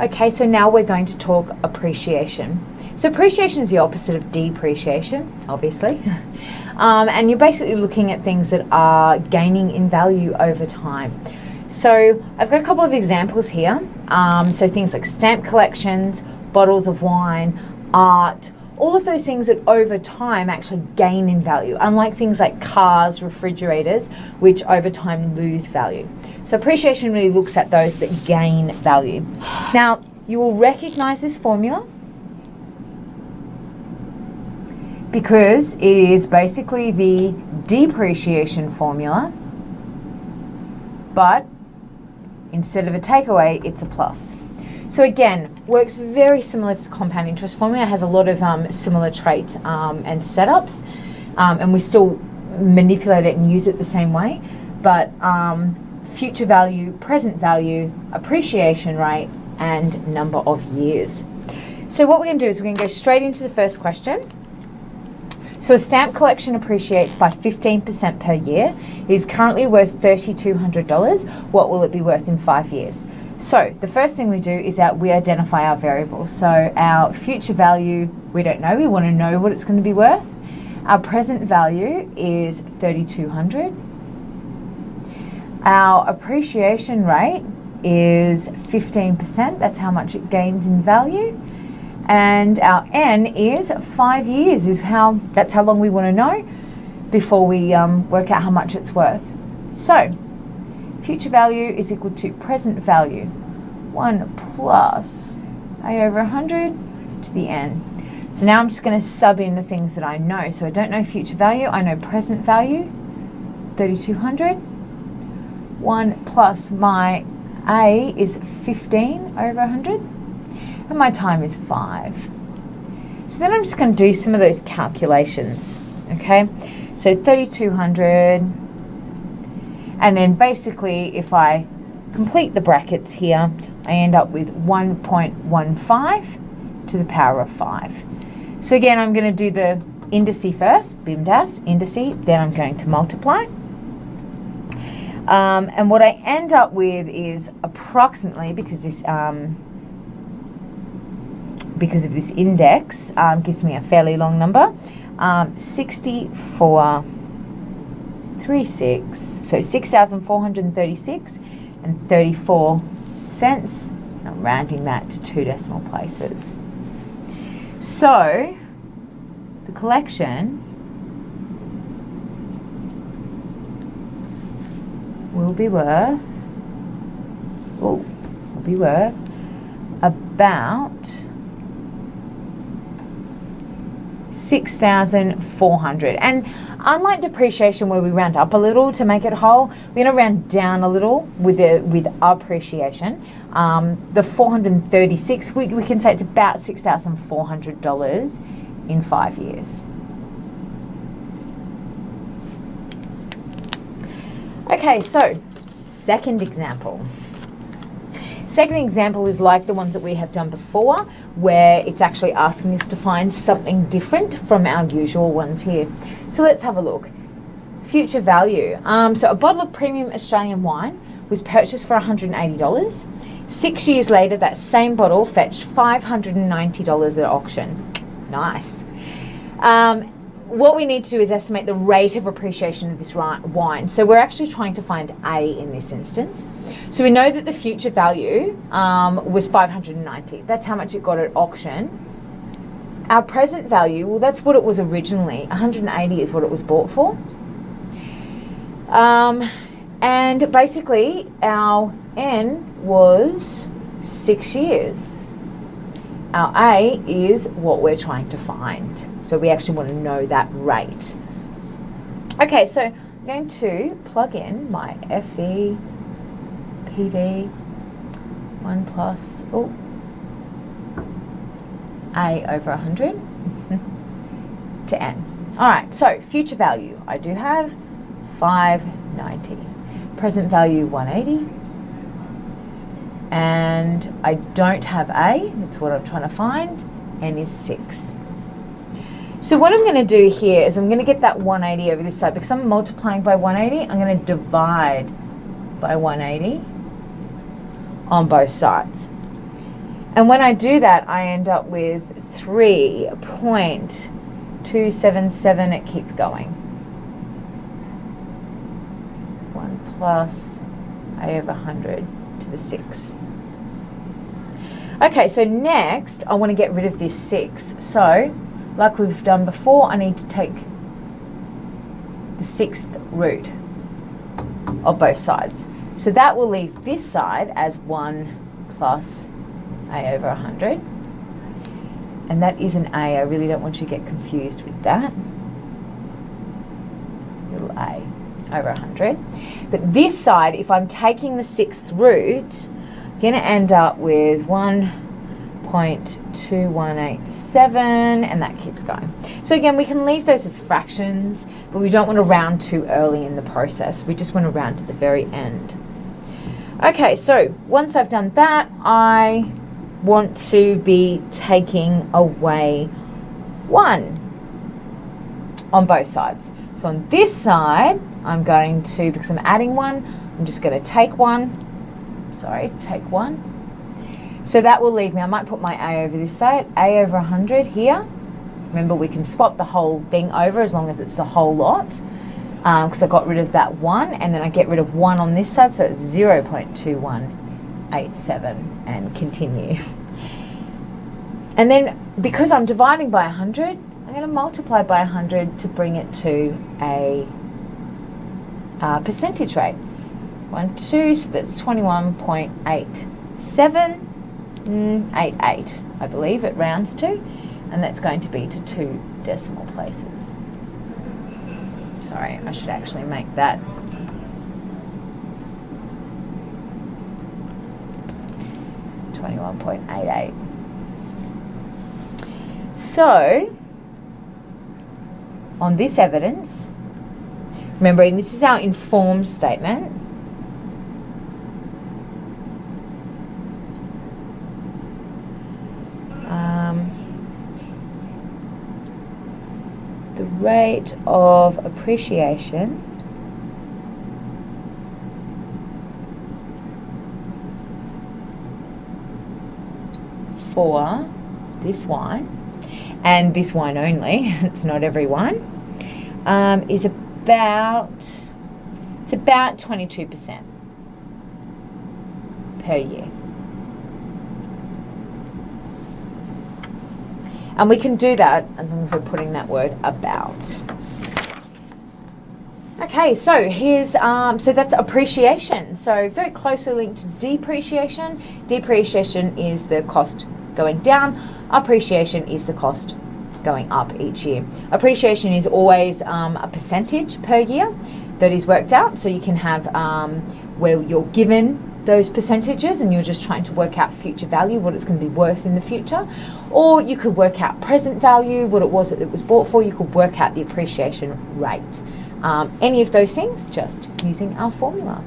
Okay, so now we're going to talk appreciation. So appreciation is the opposite of depreciation, obviously. And you're basically looking at things that are gaining in value over time. So I've got a couple of examples here. So things like stamp collections, bottles of wine, art, all of those things that over time actually gain in value, unlike things like cars, refrigerators, which over time lose value. So appreciation really looks at those that gain value. Now, you will recognize this formula because it is basically the depreciation formula, but instead of a takeaway, it's a plus. So again, works very similar to the compound interest formula, has a lot of similar traits and setups, and we still manipulate it and use it the same way, but future value, present value, appreciation rate, and number of years. So what we're going to do is we're going to go straight into the first question. So a stamp collection appreciates by 15% per year. It is currently worth $3,200. What will it be worth in 5 years? So the first thing we do is that we identify our variables. So our future value, we don't know. We want to know what it's going to be worth. Our present value is $3,200. Our appreciation rate is 15%. That's how much it gains in value. And our N is 5 years. That's how long we want to know before we work out how much it's worth. So future value is equal to present value, 1 plus A over 100 to the N. So now I'm just going to sub in the things that I know. So I don't know future value, I know present value, 3,200. 1 plus my A is 15 over 100. And my time is 5. So then I'm just going to do some of those calculations, okay? So 3,200, and then basically if I complete the brackets here, I end up with 1.15 to the power of 5. So again, I'm going to do the indice first, BIMDAS, indice, then I'm going to multiply. And what I end up with is approximately, because of this index gives me a fairly long number, 6436, so 6,436 and 34 cents. I'm rounding that to 2 decimal places. So the collection will be worth about 6,400. And unlike depreciation where we round up a little to make it whole, we're going to round down a little with appreciation. The 436, we can say it's about $6,400 in 5 years. Okay, so second example. Second example is like the ones that we have done before, where it's actually asking us to find something different from our usual ones here. So let's have a look. Future value. So a bottle of premium Australian wine was purchased for $180. 6 years later, that same bottle fetched $590 at auction. Nice. What we need to do is estimate the rate of appreciation of this wine. So we're actually trying to find A in this instance. So we know that the future value was $590. That's how much it got at auction. Our present value, well, that's what it was originally. $180 is what it was bought for. And basically our N was 6 years. Our A is what we're trying to find. So we actually want to know that rate. Okay, so I'm going to plug in my FE, PV, 1 plus, A over 100 to N. All right, so future value, I do have 590. Present value, 180. And I don't have A, that's what I'm trying to find, N is 6. So what I'm going to do here is I'm going to get that 180 over this side. Because I'm multiplying by 180, I'm going to divide by 180 on both sides. And when I do that, I end up with 3.277. It keeps going. 1 plus a over 100 to the 6. Okay, so next I want to get rid of this 6. So, like we've done before, I need to take the 6th root of both sides. So that will leave this side as 1 plus a over 100. And that is an a. I really don't want you to get confused with that. Little a over 100. But this side, if I'm taking the 6th root, I'm going to end up with 1.2187, and that keeps going. So again, we can leave those as fractions, but we don't want to round too early in the process. We just want to round to the very end. Okay, so once I've done that, I want to be taking away 1 on both sides. So on this side, I'm going to, because I'm adding 1, I'm just going to take 1. Sorry, take 1. So that will leave me, I might put my a over this side, a over 100 here. Remember, we can swap the whole thing over as long as it's the whole lot, because I got rid of that 1, and then I get rid of 1 on this side, so it's 0.2187, and continue. And then, because I'm dividing by 100, I'm going to multiply by 100 to bring it to a percentage rate. 1, 2, so that's 21.8788, I believe it rounds to, and that's going to be to 2 decimal places. Sorry, I should actually make that 21.88. So, on this evidence, remembering this is our informed statement, the rate of appreciation for this wine, and this wine only, it's not every wine, is about 22% per year. And we can do that as long as we're putting that word about. Okay, so here's, so that's appreciation. So very closely linked to depreciation. Depreciation is the cost going down. Appreciation is the cost going up each year. Appreciation is always a percentage per year that is worked out. So you can have where you're given those percentages and you're just trying to work out future value, what it's going to be worth in the future. Or you could work out present value, what it was that it was bought for. You could work out the appreciation rate. Any of those things, just using our formula.